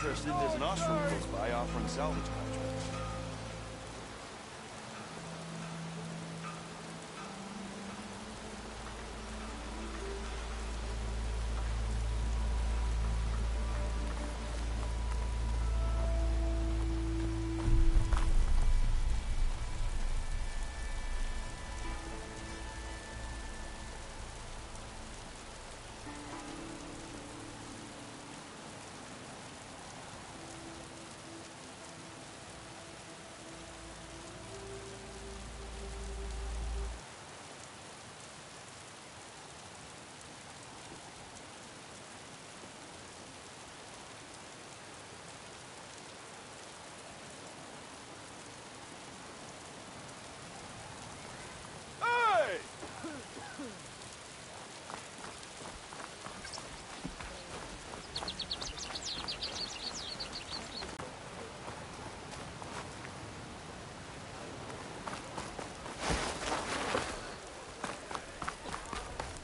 interested, there's an ostrom close by offering salvage contracts.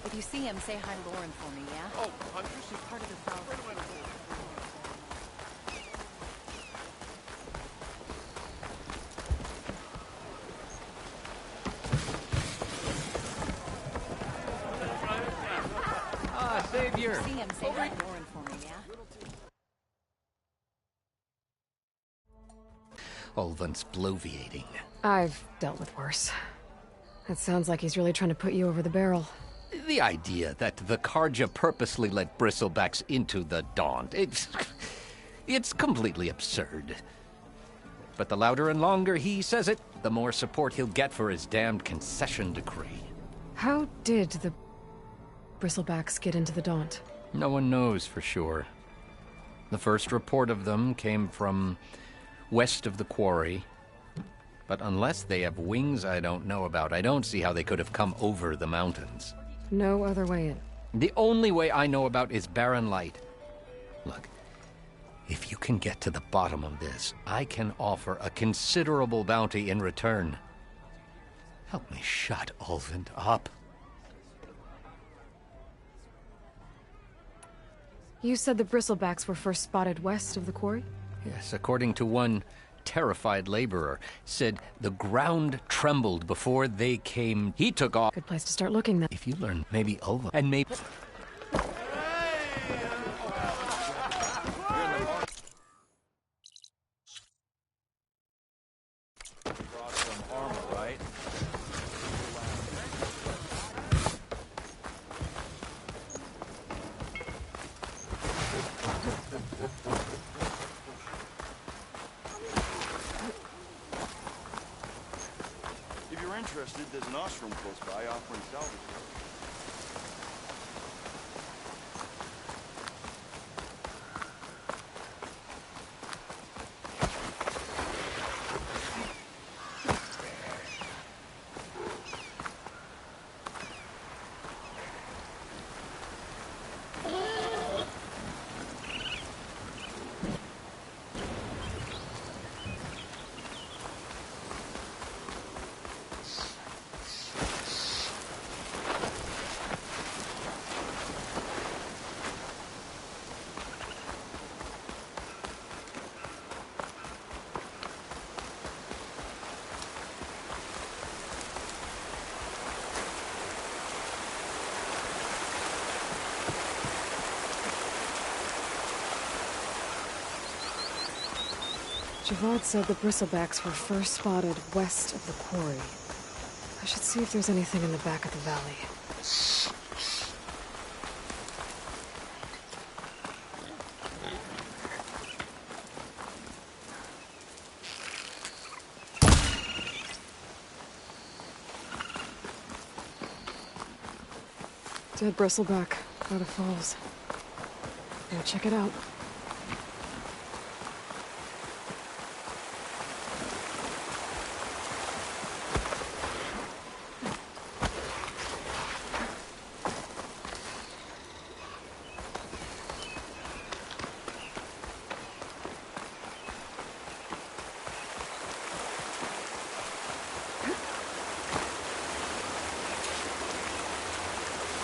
If you see him, say hi to Lauren for me, yeah? Oh, Hunter, she's Part of the South. Savior! If you see him, say hi to Lauren for me, yeah? Ulvund's bloviating. I've dealt with worse. It sounds like he's really trying to put you over the barrel. The idea that the Carja purposely let Bristlebacks into the Daunt, it's completely absurd. But the louder and longer he says it, the more support he'll get for his damned concession decree. How did the Bristlebacks get into the Daunt? No one knows for sure. The first report of them came from west of the quarry. But unless they have wings I don't know about, I don't see how they could have come over the mountains. No other way in. The only way I know about is Barren Light. Look, if you can get to the bottom of this, I can offer a considerable bounty in return. Help me shut Ulvund up. You said the Bristlebacks were first spotted west of the quarry? Yes, according to one terrified laborer, said the ground trembled before they came. He took off. Good place to start looking then. If you learn, maybe Ulvund, and maybe... brought some armor, right? If you're interested, there's an ostrom close by offering salvage. Javad said the Bristlebacks were first spotted west of the quarry. I should see if there's anything in the back of the valley. Dead Bristleback by the falls. Now check it out.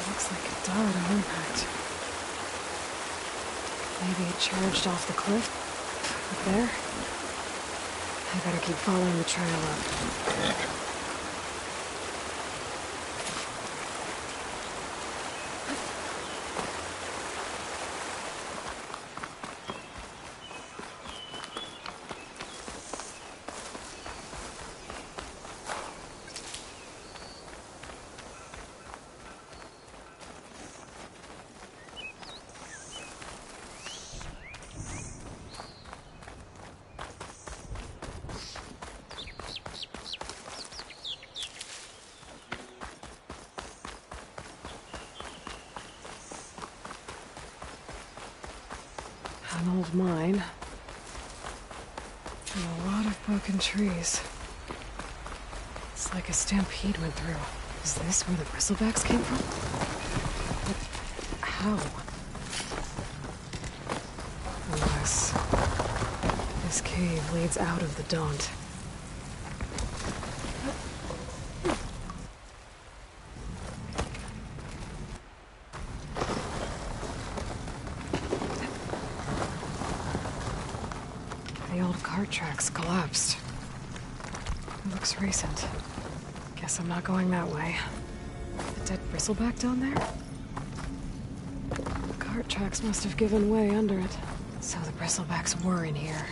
Looks like it died on impact. Maybe it charged off the cliff? Up there? I better keep following the trail up. An old mine. And a lot of broken trees. It's like a stampede went through. Is this where the bristlebacks came from? But how? Unless this cave leads out of the Daunt. The old cart tracks collapsed. It looks recent. Guess I'm not going that way. The dead bristleback down there? The cart tracks must have given way under it. So the bristlebacks were in here.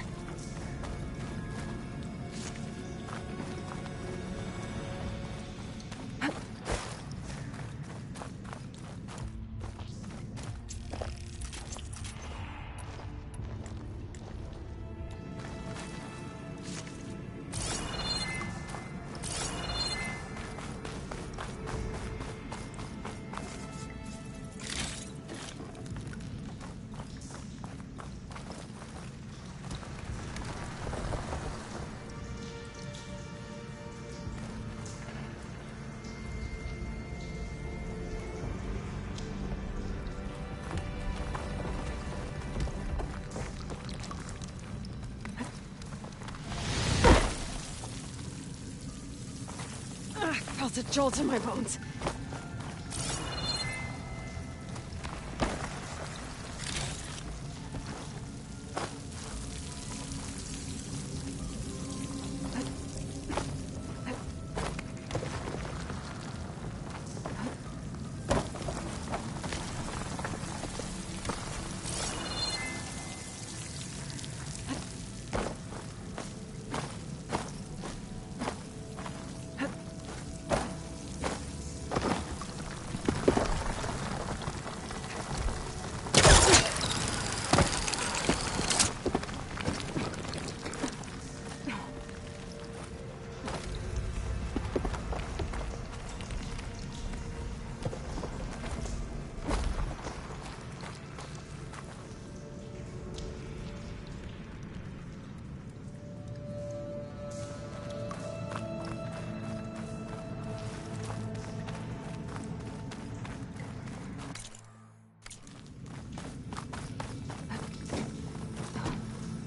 I felt a jolt in my bones.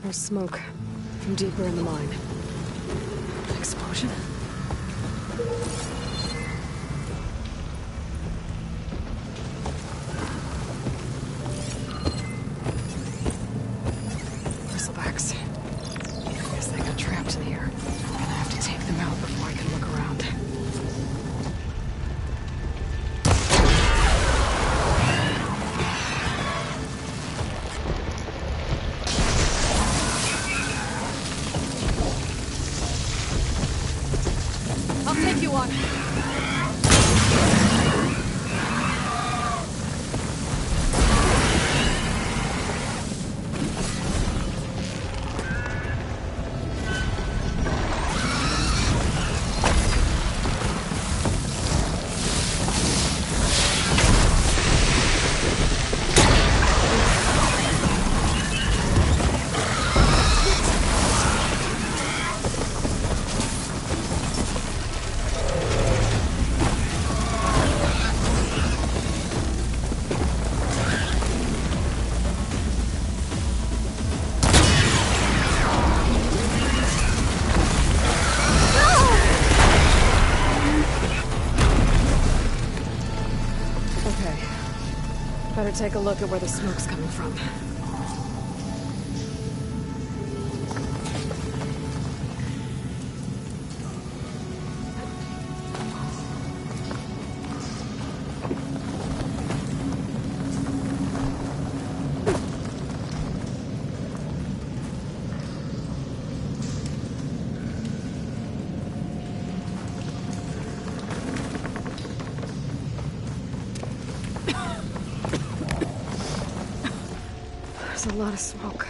There's smoke from deeper in the mine. An explosion? Bristlebacks. I guess they got trapped in here. I'm gonna have to take them out before I can look around. I'll take you on. Okay. Better take a look at where the smoke's coming from. There's a lot of smoke.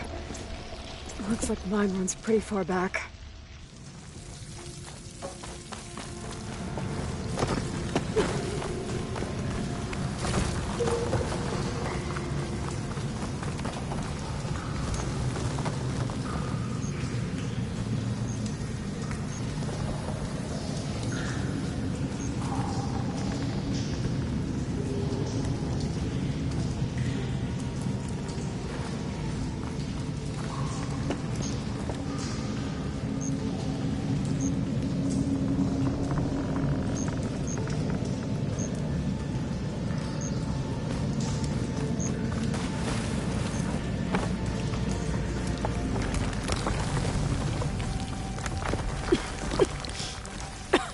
Looks like mine runs pretty far back.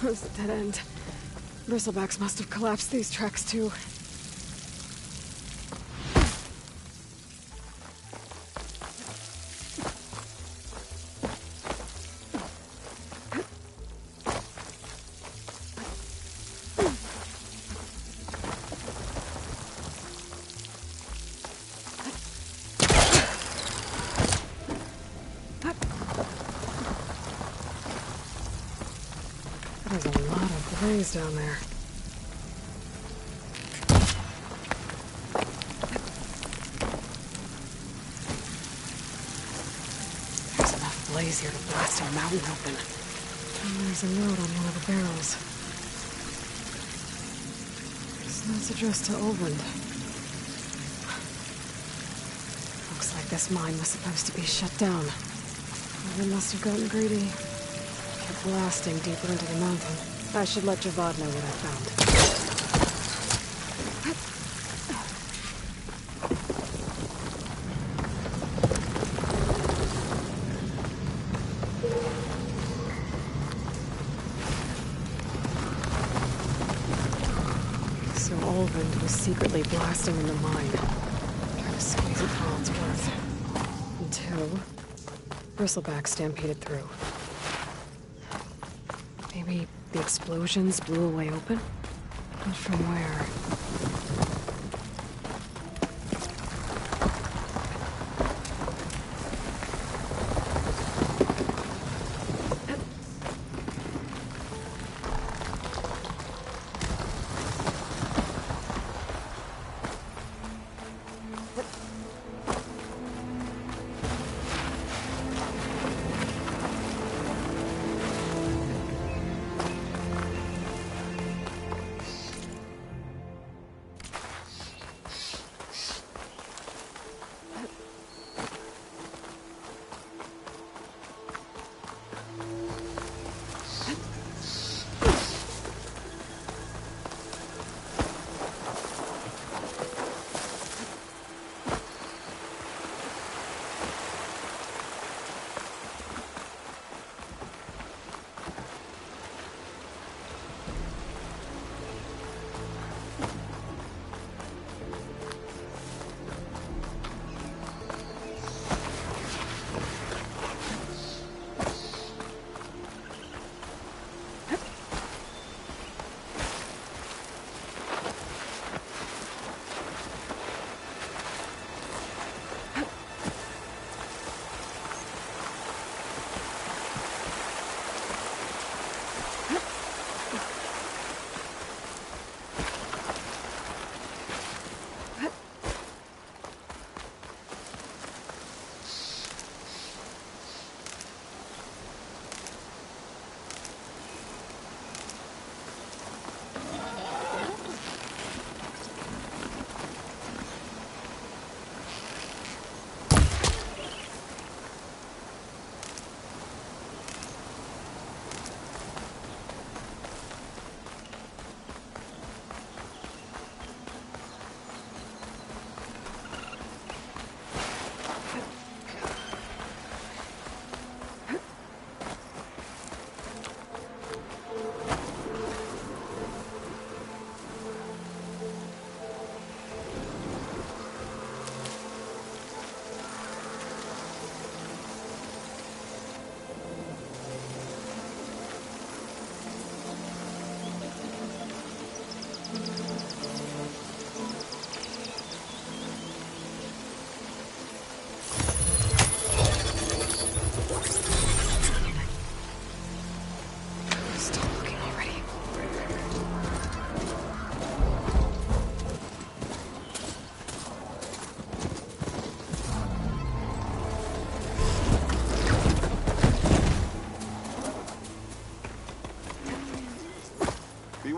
It's a dead end. Bristlebacks must have collapsed these tracks too. There's a lot of blaze down there. There's enough blaze here to blast a mountain open. And there's a note on one of the barrels. This note's addressed to Olvend. Looks like this mine was supposed to be shut down. They must have gotten greedy. Kept blasting deeper into the mountain. I should let Javad know what I found. So Olvend was secretly blasting in the mine, trying to squeeze it for all it's worth. Until Bristleback stampeded through. Maybe the explosions blew a way open? But from where?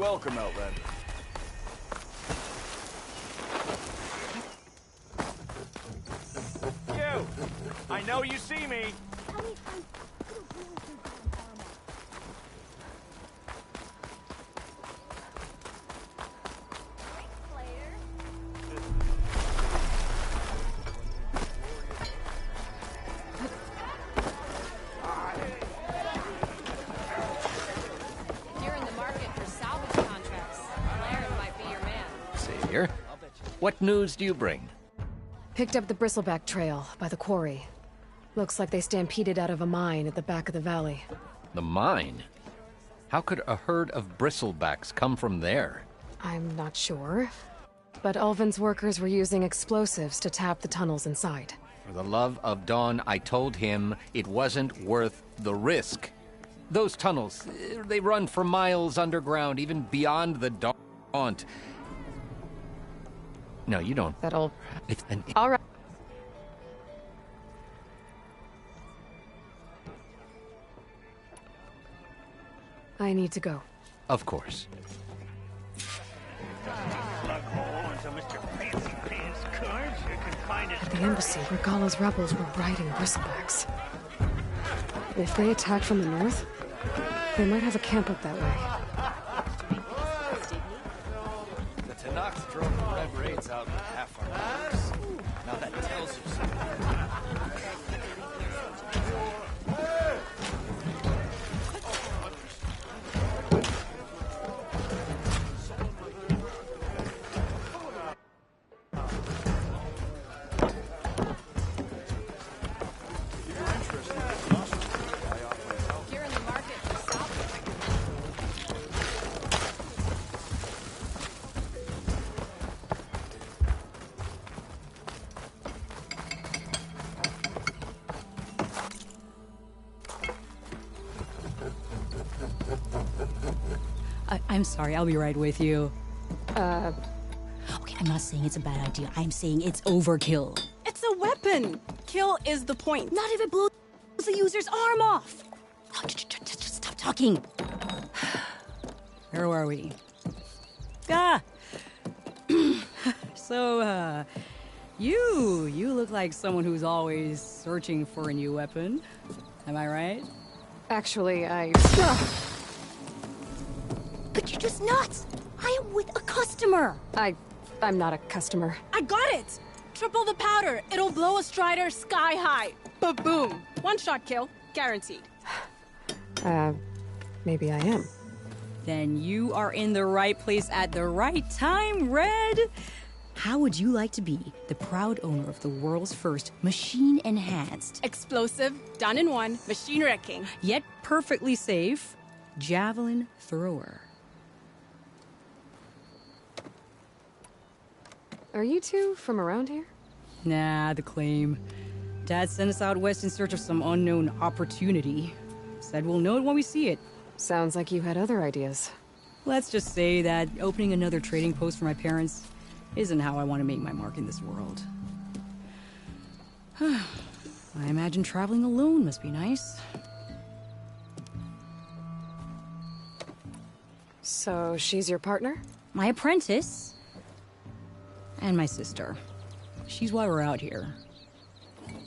welcome, Outlander. You! I know you see me! You're in the market for salvage contracts. Blair might be your man. Savior, what news do you bring? Picked up the Bristleback Trail by the quarry. Looks like they stampeded out of a mine at the back of the valley. The mine? How could a herd of bristlebacks come from there? I'm not sure. But Ulvin's workers were using explosives to tap the tunnels inside. For the love of Dawn, I told him it wasn't worth the risk. Those tunnels, they run for miles underground, even beyond the Daunt. No, you don't. That'll... It's an... All right. I need to go. Of course. At the embassy, Regala's rebels were riding bristlebacks. If they attack from the north, they might have a camp up that way. The Tanakhs drove the Red Raids out in half our numbers. Now that tells you something. You're in the market for salvage. I'm sorry, I'll be right with you. Okay, I'm not saying it's a bad idea. I'm saying it's overkill. It's a weapon! Kill is the point. Not if it blows the user's arm off. Oh, just stop talking. Where were we? So, you look like someone who's always searching for a new weapon. Am I right? Actually, But you're just nuts. I am with a customer. I'm not a customer. I got it! Triple the powder. It'll blow a Strider sky high. Ba-boom. One shot kill. Guaranteed. Maybe I am. Then you are in the right place at the right time, Red. How would you like to be the proud owner of the world's first machine-enhanced, Explosive, done in one, machine wrecking. Yet perfectly safe, javelin thrower? Are you two from around here? Nah, the claim. Dad sent us out west in search of some unknown opportunity. Said we'll know it when we see it. Sounds like you had other ideas. Let's just say that opening another trading post for my parents isn't how I want to make my mark in this world. I imagine traveling alone must be nice. So she's your partner? My apprentice? And my sister. She's why we're out here.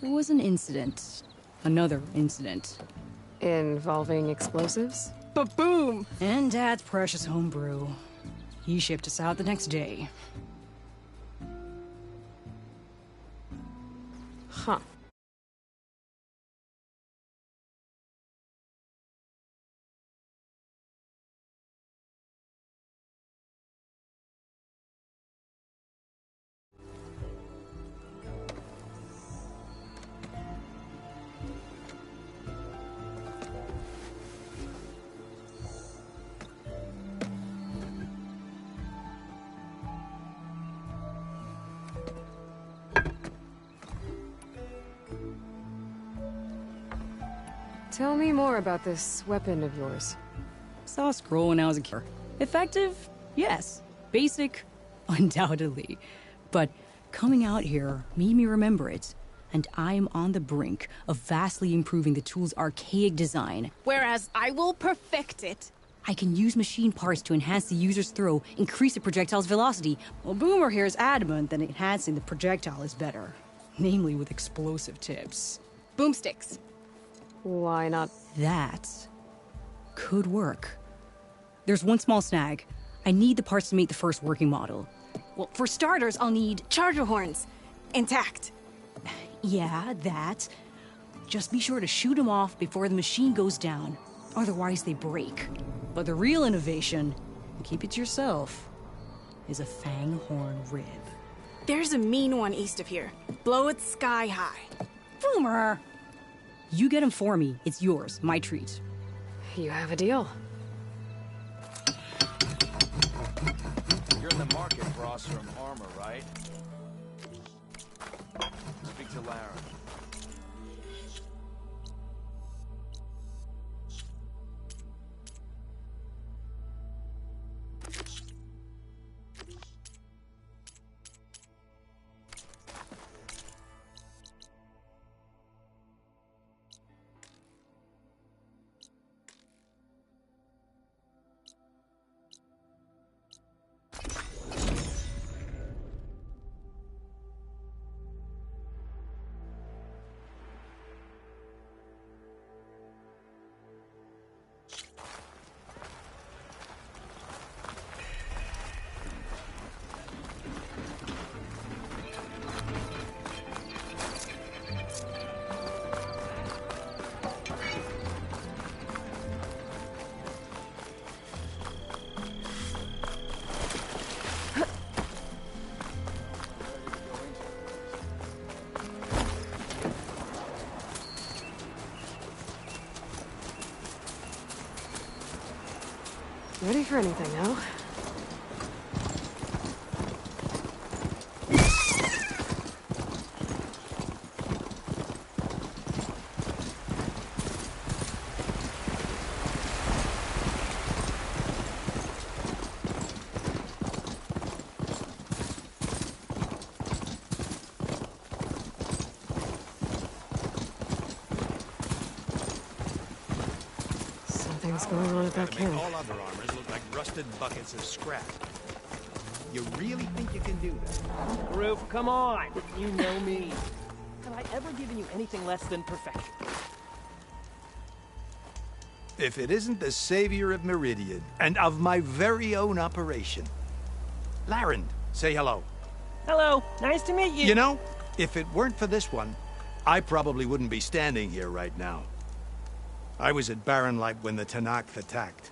There was an incident. Another incident. Involving explosives? Ba-boom! And Dad's precious homebrew. He shipped us out the next day. Huh. Tell me more about this weapon of yours. Saw a scroll when I was a kid. Effective? Yes. Basic? Undoubtedly. But coming out here made me remember it. And I am on the brink of vastly improving the tool's archaic design. Whereas I will perfect it. I can use machine parts to enhance the user's throw, increase the projectile's velocity. Well, Boomer here is adamant that enhancing the projectile is better. Namely with explosive tips. Boomsticks. Why not? That could work. There's one small snag. I need the parts to make the first working model. Well, for starters, I'll need charger horns. Intact. Yeah, that. Just be sure to shoot them off before the machine goes down. Otherwise, they break. But the real innovation, and keep it to yourself, is a fang horn rib. There's a mean one east of here. Blow it sky high. Boomer! You get him for me. It's yours. My treat. You have a deal. You're in the market for Oseram armor, right? Speak to Lara. Ready for anything, no? Something's going on at that Gotta make camp. all other armors look like rusted buckets of scrap. You really think you can do that? Roof, come on. You know me. Have I ever given you anything less than perfection? If it isn't the savior of Meridian, and of my very own operation. Larend, say hello. Hello, nice to meet you. You know, if it weren't for this one, I probably wouldn't be standing here right now. I was at Barren Light when the Tanakh attacked.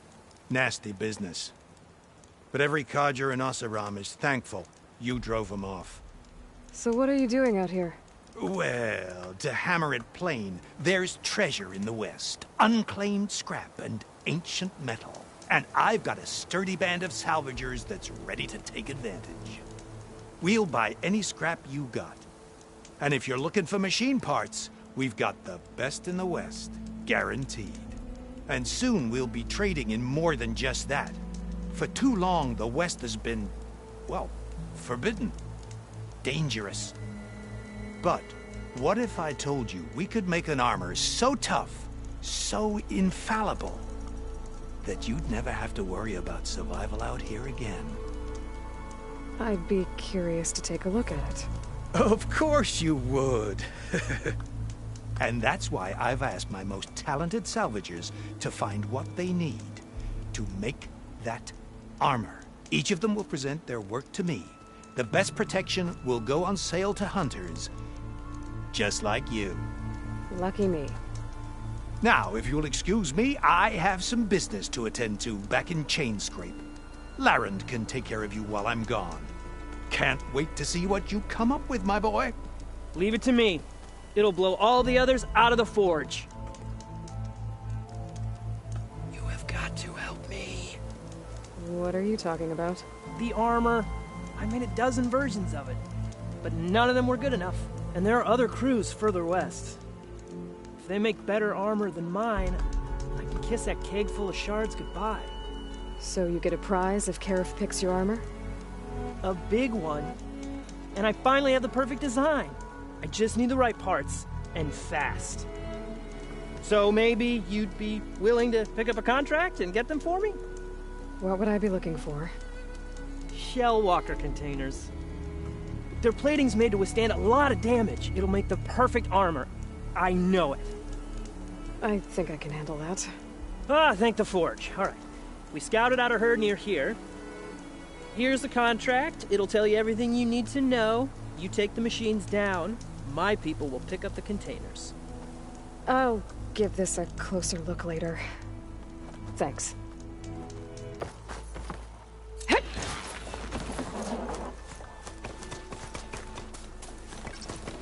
Nasty business. But every codger in Oseram is thankful you drove them off. So what are you doing out here? Well, to hammer it plain, there's treasure in the West. Unclaimed scrap and ancient metal. And I've got a sturdy band of salvagers that's ready to take advantage. We'll buy any scrap you got. And if you're looking for machine parts, we've got the best in the West. Guaranteed. And soon we'll be trading in more than just that. For too long, the West has been, well, forbidden. Dangerous. But what if I told you we could make an armor so tough, so infallible, that you'd never have to worry about survival out here again? I'd be curious to take a look at it. Of course you would. And that's why I've asked my most talented salvagers to find what they need to make that armor. Each of them will present their work to me. The best protection will go on sale to hunters, just like you. Lucky me. Now, if you'll excuse me, I have some business to attend to back in Chainscrape. Larend can take care of you while I'm gone. Can't wait to see what you come up with, my boy. Leave it to me. It'll blow all the others out of the forge. You have got to help me. What are you talking about? The armor. I made a dozen versions of it. But none of them were good enough. And there are other crews further west. If they make better armor than mine, I can kiss that keg full of shards goodbye. So you get a prize if Karif picks your armor? A big one. And I finally have the perfect design. I just need the right parts, and fast. So maybe you'd be willing to pick up a contract and get them for me? What would I be looking for? Shell walker containers. Their plating's made to withstand a lot of damage. It'll make the perfect armor. I know it. I think I can handle that. Thank the Forge. All right. We scouted out a herd near here. Here's the contract. It'll tell you everything you need to know. You take the machines down. My people will pick up the containers. I'll give this a closer look later. Thanks.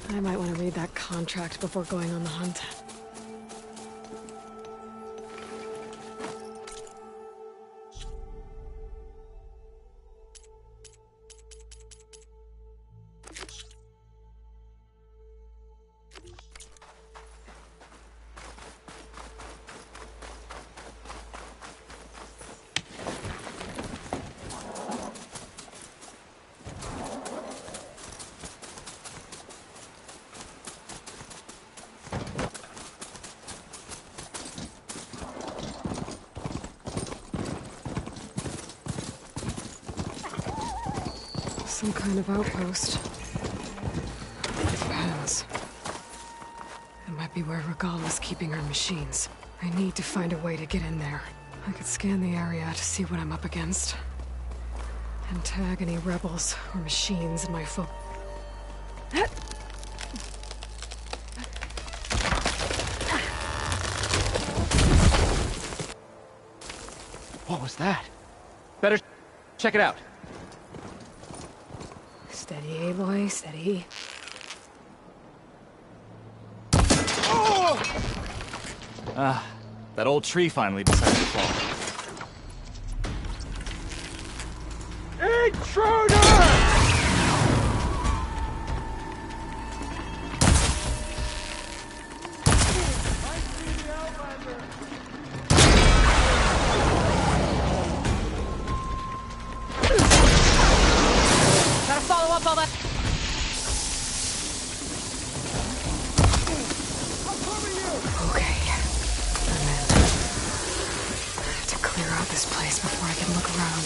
I might want to read that contract before going on the hunt. Some kind of outpost. Depends. It might be where Regal was keeping her machines. I need to find a way to get in there. I could scan the area to see what I'm up against. And tag any rebels or machines in my phone. What was that? Better check it out. Steady, Aloy, steady. That old tree finally decided to fall. Gotta follow up all that. Okay. I'm in. I have to clear out this place before I can look around.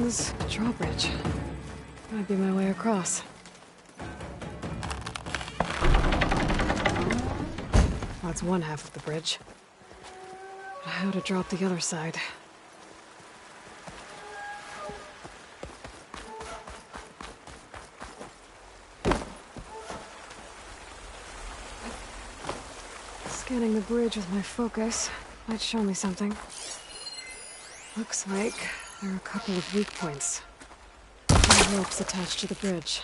is a drawbridge. Might be my way across. That's one half of the bridge. But how to drop the other side? Scanning the bridge with my focus might show me something. Looks like there are a couple of weak points. No ropes attached to the bridge.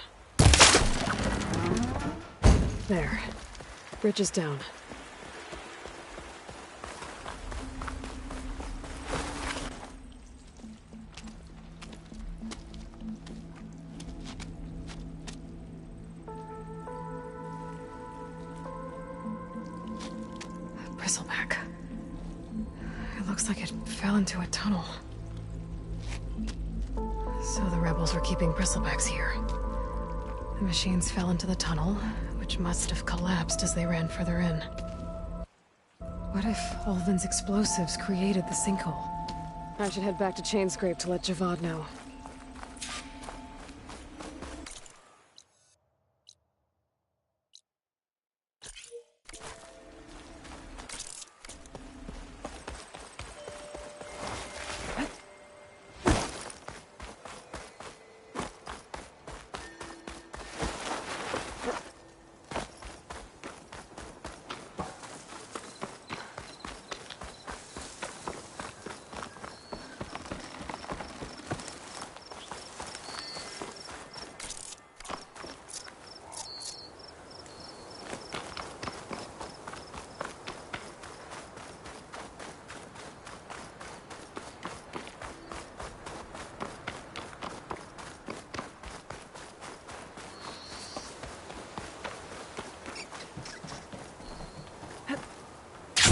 There. Bridge is down. Bristleback. It looks like it fell into a tunnel. So the rebels were keeping bristlebacks here. The machines fell into the tunnel, which must have collapsed as they ran further in. What if Ulvin's explosives created the sinkhole? I should head back to Chainscrape to let Javad know.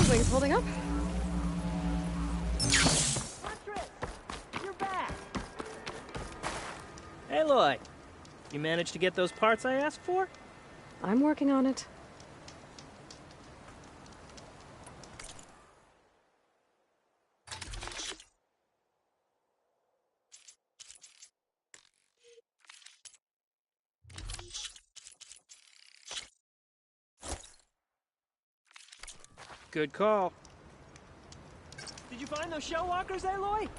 Wings holding up? You're back! Aloy, you managed to get those parts I asked for? I'm working on it. Good call. Did you find those shell walkers, Aloy?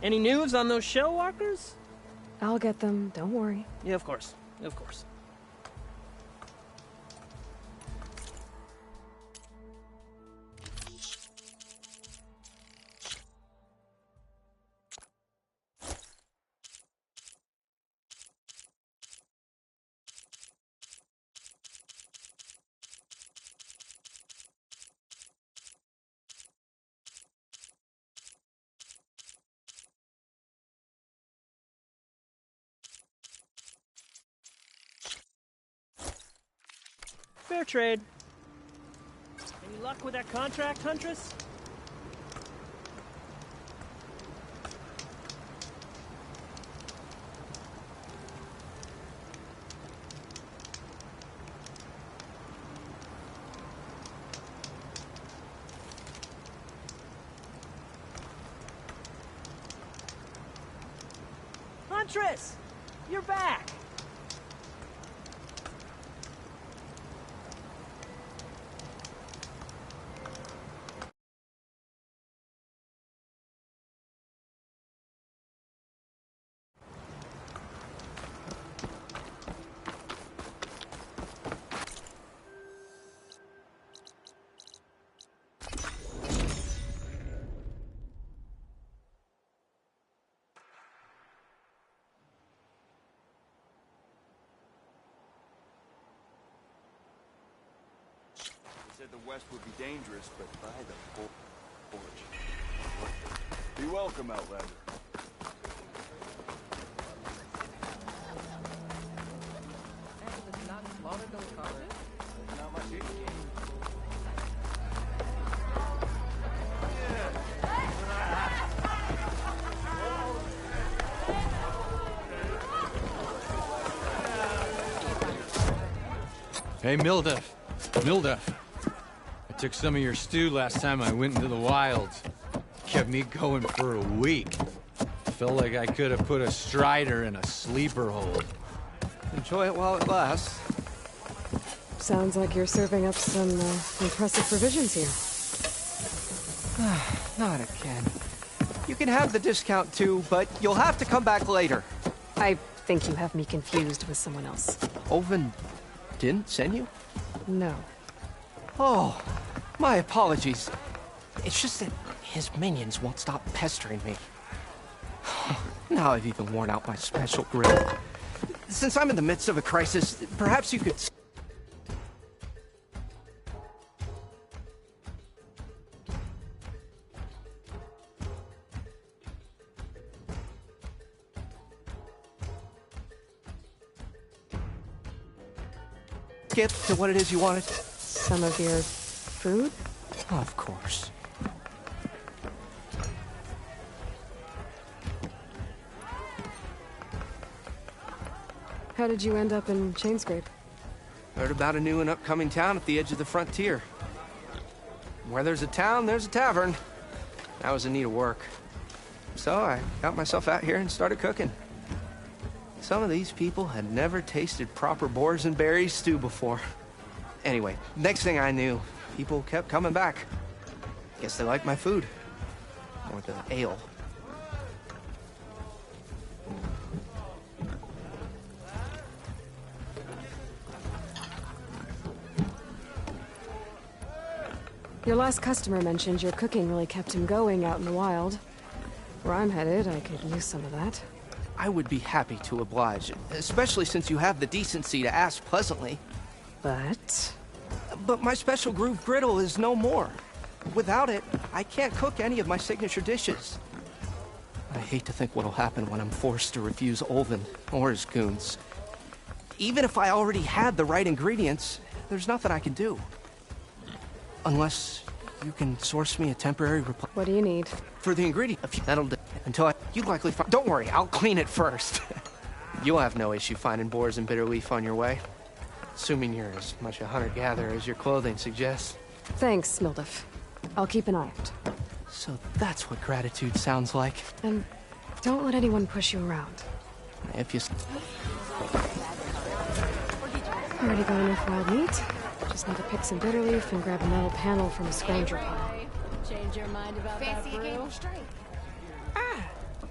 Any news on those shell walkers? I'll get them, don't worry. Yeah, of course. Of course. Fair trade. Any luck with that contract, Huntress? Huntress! You're back! Said the west would be dangerous, but by the forge. Be welcome, Outlander. Hey, Mildef. Mildef. Took some of your stew last time I went into the wilds. Kept me going for a week. Felt like I could have put a strider in a sleeper hold. Enjoy it while it lasts. Sounds like you're serving up some impressive provisions here. Not again. You can have the discount too, but you'll have to come back later. I think you have me confused with someone else. Olvin didn't send you? No. Oh, my apologies. It's just that his minions won't stop pestering me. Now I've even worn out my special grill. Since I'm in the midst of a crisis, perhaps you could... Get to what it is you wanted? Some of your food? Of course. How did you end up in Chainscrape? Heard about a new and upcoming town at the edge of the frontier. Where there's a town, there's a tavern. I was in need of work. So I got myself out here and started cooking. Some of these people had never tasted proper boars and berries stew before. Anyway, next thing I knew, people kept coming back. Guess they liked my food. Or the ale. Your last customer mentioned your cooking really kept him going out in the wild. Where I'm headed, I could use some of that. I would be happy to oblige, especially since you have the decency to ask pleasantly. But my special groove griddle is no more. Without it, I can't cook any of my signature dishes. I hate to think what'll happen when I'm forced to refuse Olvin or his goons. Even if I already had the right ingredients, there's nothing I can do. Unless you can source me a temporary reply. What do you need? For the ingredient. That'll do. Until you likely find... Don't worry, I'll clean it first. You'll have no issue finding boars and bitter leaf on your way. Assuming you're as much a hunter-gatherer as your clothing suggests. Thanks, Mildif. I'll keep an eye out. So that's what gratitude sounds like. And don't let anyone push you around. If you... Already got enough wild meat. Just need to pick some bitter leaf and grab a metal panel from a scrounger pile. Change your mind about Fancy that a game brew? of strike.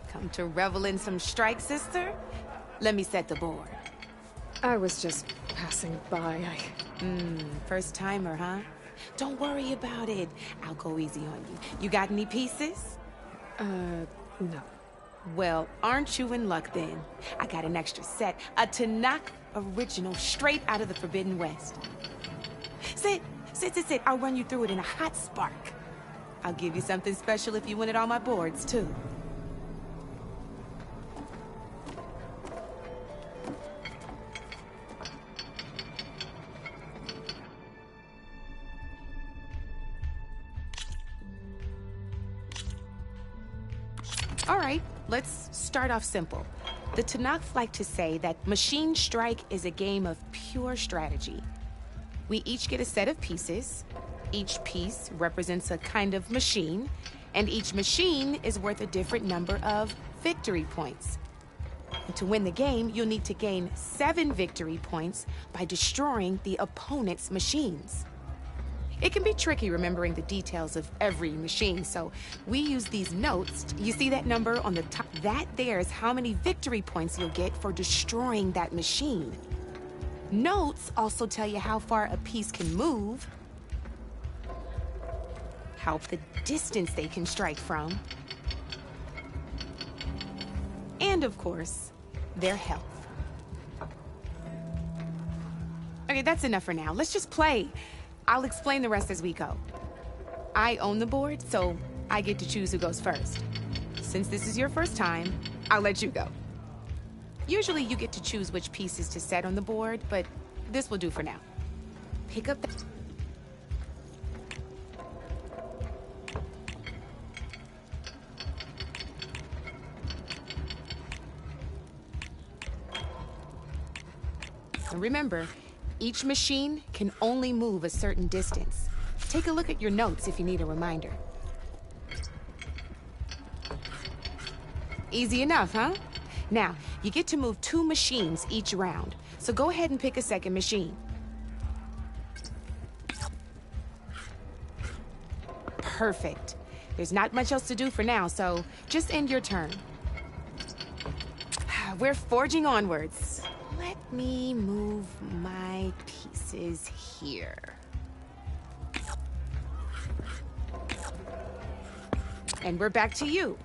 Come to revel in some strike, sister? Let me set the board. I was just passing by. First timer, huh? Don't worry about it. I'll go easy on you. You got any pieces? No. Well, aren't you in luck then? I got an extra set, a Tanakh original straight out of the Forbidden West. Sit. I'll run you through it in a hot spark. I'll give you something special if you win at all my boards, too. All right, let's start off simple. The Tanakh like to say that Machine Strike is a game of pure strategy. We each get a set of pieces. Each piece represents a kind of machine, and each machine is worth a different number of victory points. And to win the game, you'll need to gain 7 victory points by destroying the opponent's machines. It can be tricky remembering the details of every machine, so we use these notes. You see that number on the top? That there is how many victory points you'll get for destroying that machine. Notes also tell you how far a piece can move, how the distance they can strike from, and of course, their health. Okay, that's enough for now. Let's just play. I'll explain the rest as we go. I own the board, so I get to choose who goes first. Since this is your first time, I'll let you go. Usually you get to choose which pieces to set on the board, but this will do for now. Pick up the... And remember, each machine can only move a certain distance. Take a look at your notes if you need a reminder. Easy enough, huh? Now, you get to move 2 machines each round, so go ahead and pick a second machine. Perfect. There's not much else to do for now, so just end your turn. We're forging onwards. Let me move my pieces here. And we're back to you.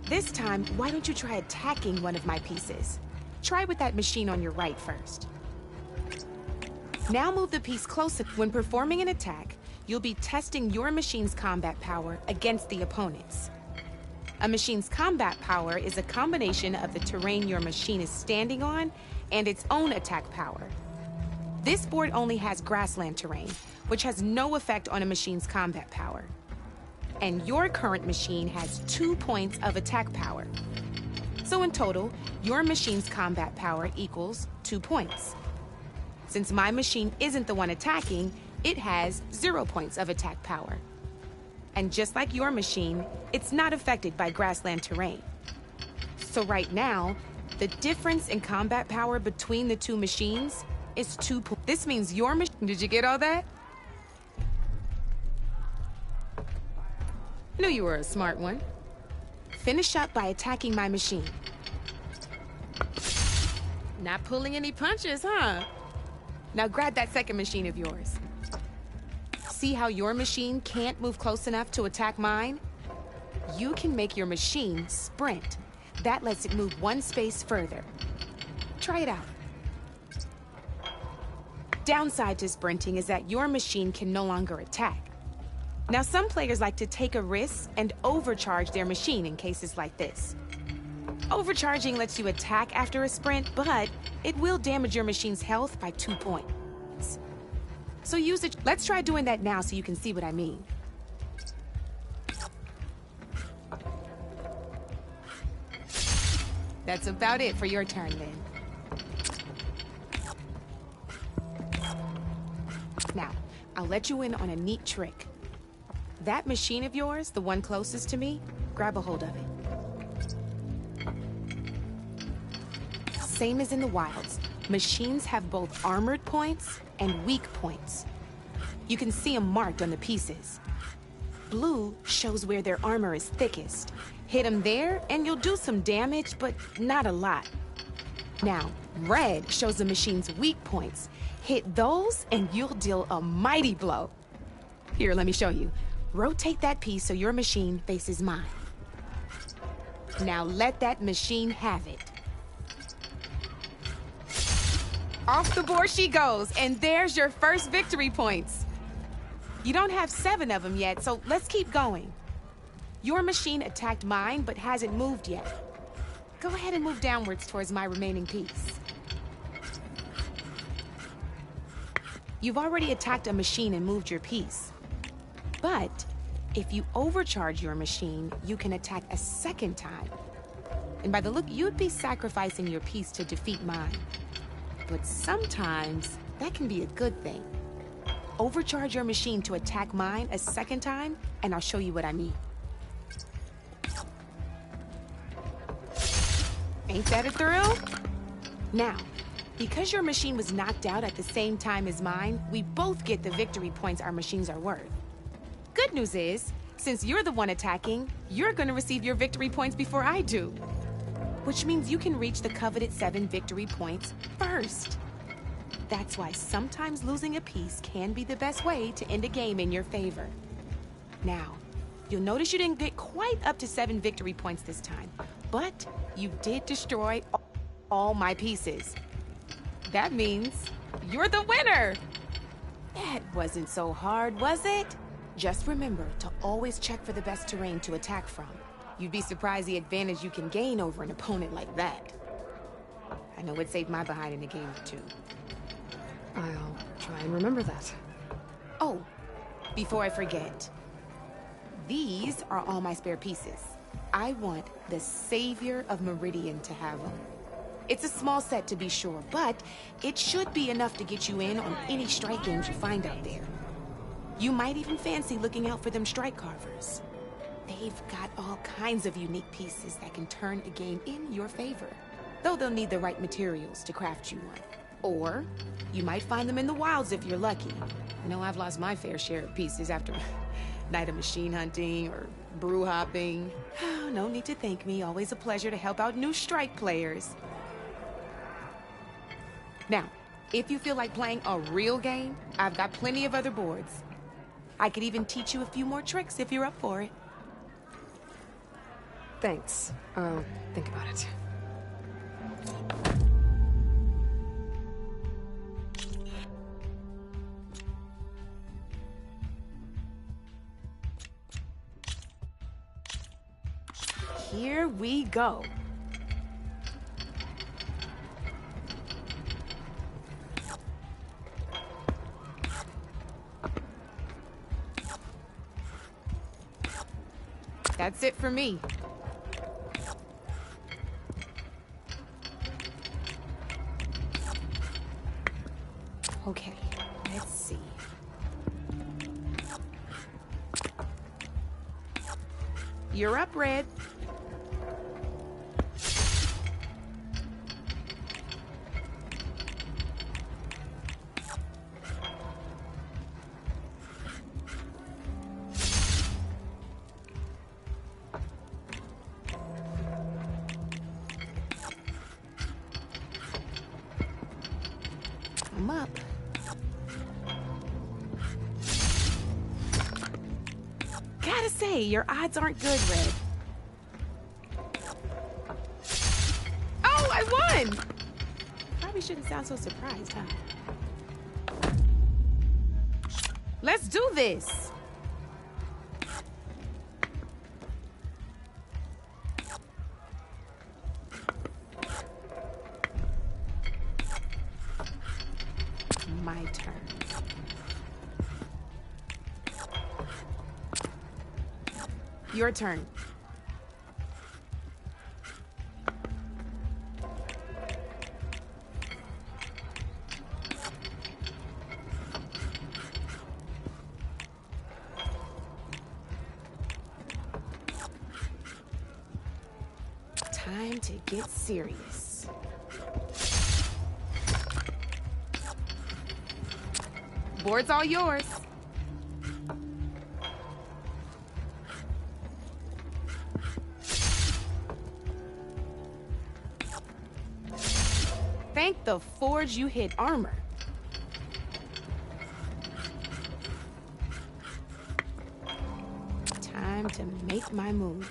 This time, why don't you try attacking one of my pieces? Try with that machine on your right first. Now move the piece closer. When performing an attack, you'll be testing your machine's combat power against the opponent's. A machine's combat power is a combination of the terrain your machine is standing on and its own attack power. This board only has grassland terrain, which has no effect on a machine's combat power. And your current machine has 2 points of attack power. So in total, your machine's combat power equals 2 points. Since my machine isn't the one attacking, it has 0 points of attack power. And just like your machine, it's not affected by grassland terrain. So right now, the difference in combat power between the 2 machines is 2 points. This means your machine... Did you get all that? Knew you were a smart one. Finish up by attacking my machine. Not pulling any punches, huh? Now grab that second machine of yours. See how your machine can't move close enough to attack mine? You can make your machine sprint. That lets it move 1 space further. Try it out. Downside to sprinting is that your machine can no longer attack. Now, some players like to take a risk and overcharge their machine in cases like this. Overcharging lets you attack after a sprint, but it will damage your machine's health by 2 points. So use it. Let's try doing that now so you can see what I mean. That's about it for your turn, then. Now, I'll let you in on a neat trick. That machine of yours, the one closest to me, grab a hold of it. Same as in the wilds, machines have both armored points and weak points. You can see them marked on the pieces. Blue shows where their armor is thickest. Hit them there, and you'll do some damage, but not a lot. Now, red shows the machine's weak points. Hit those, and you'll deal a mighty blow. Here, let me show you. Rotate that piece so your machine faces mine. Now let that machine have it. Off the board she goes, and there's your first victory points. You don't have 7 of them yet, so let's keep going. Your machine attacked mine, but hasn't moved yet. Go ahead and move downwards towards my remaining piece. You've already attacked a machine and moved your piece. But if you overcharge your machine, you can attack a second time. And by the look, you'd be sacrificing your piece to defeat mine. But sometimes that can be a good thing. Overcharge your machine to attack mine a second time, and I'll show you what I mean. Ain't that a thrill? Now, because your machine was knocked out at the same time as mine, we both get the victory points our machines are worth. Good news is, since you're the one attacking, you're gonna receive your victory points before I do. Which means you can reach the coveted 7 victory points first. That's why sometimes losing a piece can be the best way to end a game in your favor. Now, you'll notice you didn't get quite up to 7 victory points this time, but you did destroy all my pieces. That means you're the winner! That wasn't so hard, was it? Just remember to always check for the best terrain to attack from. You'd be surprised the advantage you can gain over an opponent like that. I know it saved my behind in a game or 2. I'll try and remember that. Oh, before I forget. These are all my spare pieces. I want the Savior of Meridian to have them. It's a small set to be sure, but it should be enough to get you in on any strike games you find out there. You might even fancy looking out for them strike carvers. They've got all kinds of unique pieces that can turn a game in your favor. Though they'll need the right materials to craft you one. Or you might find them in the wilds if you're lucky. I know I've lost my fair share of pieces after a night of machine hunting or brew hopping. No need to thank me. Always a pleasure to help out new strike players. Now, if you feel like playing a real game, I've got plenty of other boards. I could even teach you a few more tricks if you're up for it. Thanks. I'll think about it. Here we go. That's it for me. Okay, let's see. You're up, Red. I'm up. Gotta say, your odds aren't good, Red. Oh, I won! Probably shouldn't sound so surprised, huh? Let's do this! My turn. Your turn. Time to get serious. Board's all yours. Thank the forge you hit armor. Time to make my move.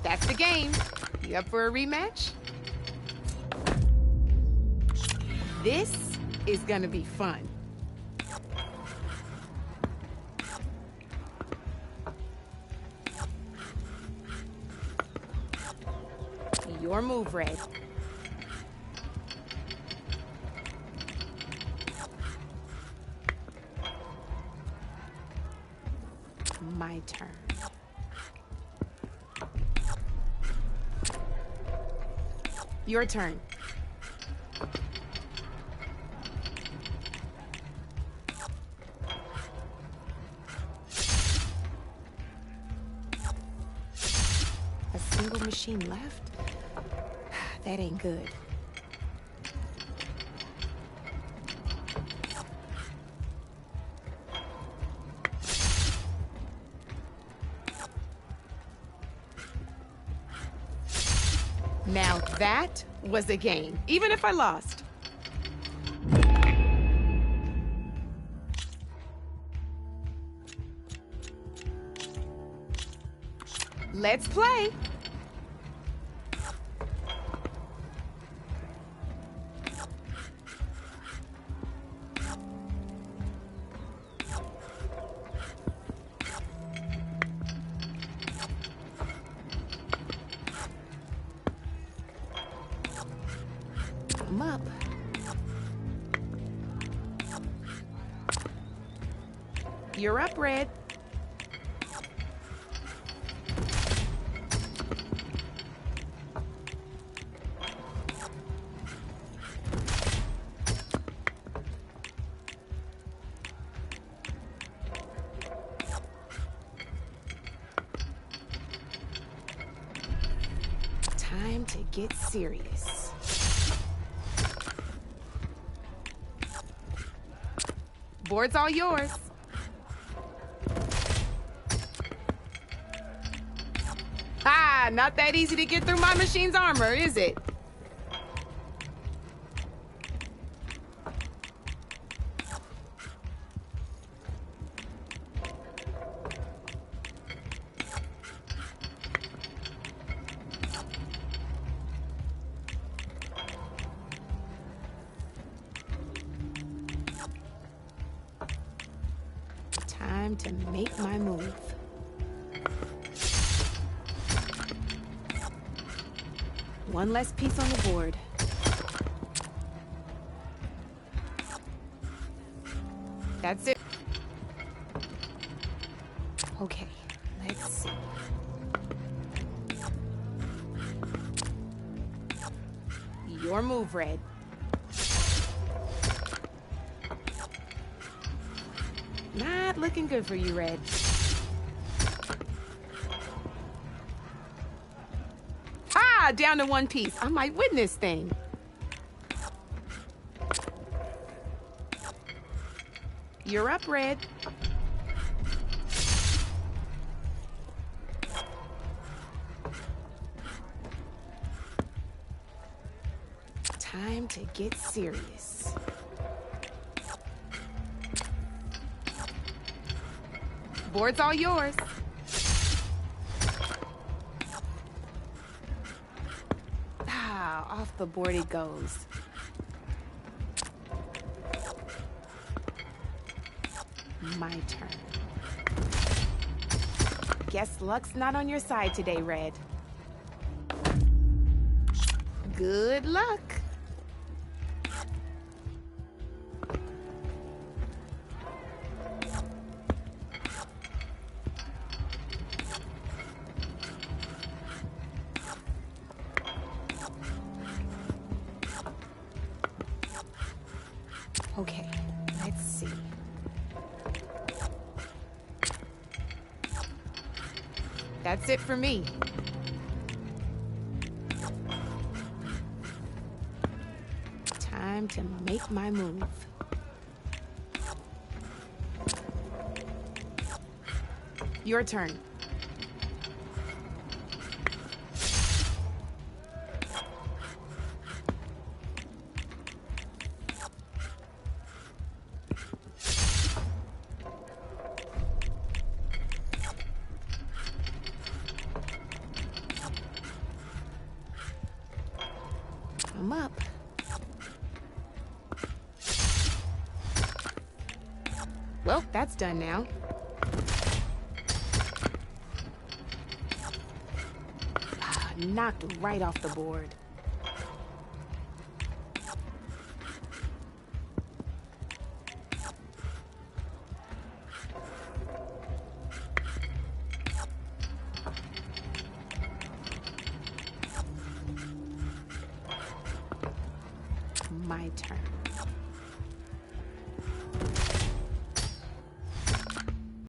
That's the game. You up for a rematch? This is gonna be fun. Your move, Red. My turn. Your turn. A single machine left? That ain't good. Now that was a game, even if I lost. Let's play. I'm up. You're up, Red. Time to get serious. Board's all yours. Ah, not that easy to get through my machine's armor, is it? Time to make my move. One less piece on the board. That's it. Okay, let's see. Your move, Red. Not looking good for you, Red. Ah, down to one piece. I might win this thing. You're up, Red. Time to get serious. Board's all yours. Ah, off the board it goes. My turn. Guess luck's not on your side today, Red. Good luck. Okay, let's see. That's it for me. Time to make my move. Your turn. I'm up. Well, that's done now. Knocked right off the board. My turn.